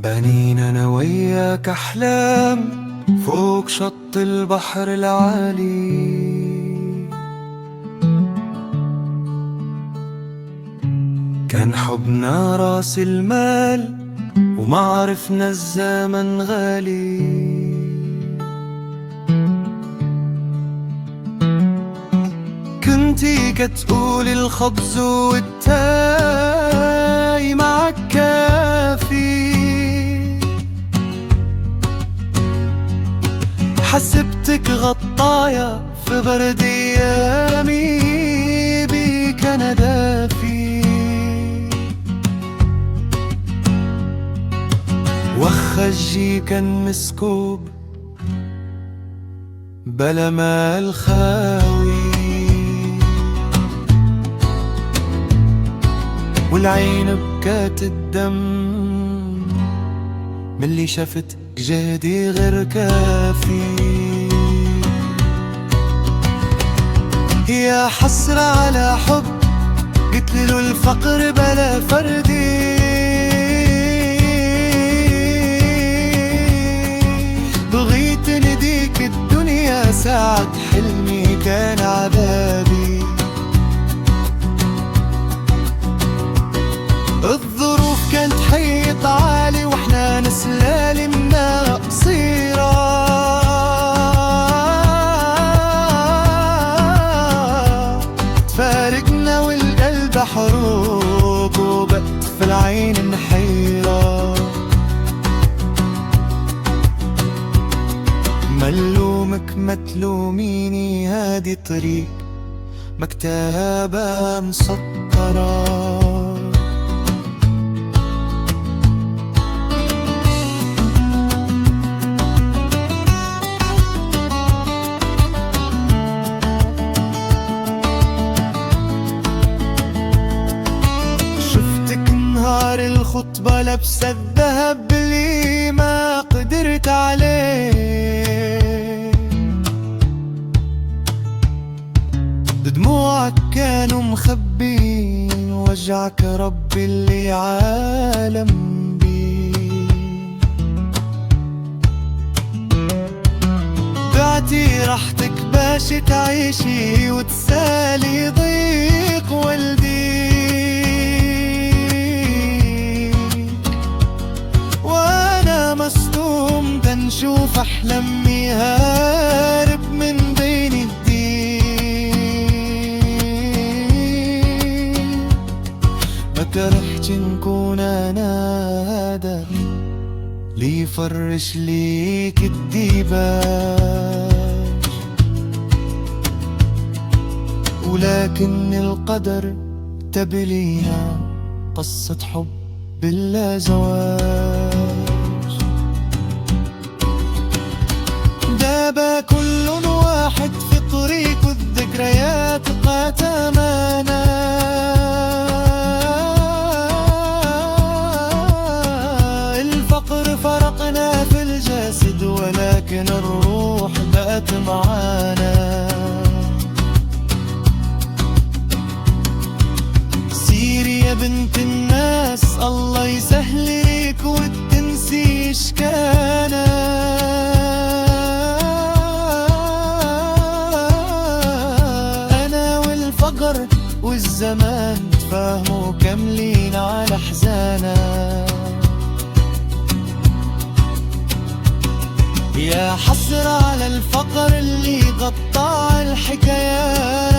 بنينا أنا وياك أحلام فوق شط البحر العالي. كان حبنا راس المال وما عرفنا الزمن غالي. كنتي كتقولي الخبز والتاي معك كافي، حسبتك غطايا في برد ايامي بيك انا دافي. وخجي كان مسكوب بلا مال خاوي، والعين بكات الدم ملي شفت جهدي غير كافي. يا حسرة على حب قتلوا الفقر بلا فردي. بغيت نديك الدنيا ساعة حلمي كان عذابي. الظروف كانت حيط عالي واحنا نسلالمنا قصيرة. تفارقنا والقلب حروق وبقت في العين الحيرة. ملومك ما تلوميني، هادي طريق مكتبة مسطرة. نهار الخطبة لابسة الذهب اللي ما قدرت عليه. دموعك كانوا مخبين وجعك ربي اللي عالم بيه. بعتي راحتك باش تعيشي وتسالي ضيق والدي. مصدوم بنشوف أحلامي هارب من بين الدين. ما كرهتش نكون أنا هذا لي يفرش ليك الديباج، ولكن القدر تبلينا قصة حب بلا زواج. دابا كل واحد في طريق والذكريات قاتمانا. الفقر فرقنا في الجسد ولكن الروح بقت معانا. سيري يا بنت الناس الله يسهلك وتنسي اشكانا. والزمان تفاهموا كاملين على حزانا. يا حسرة على الفقر اللي قطع الحكايات.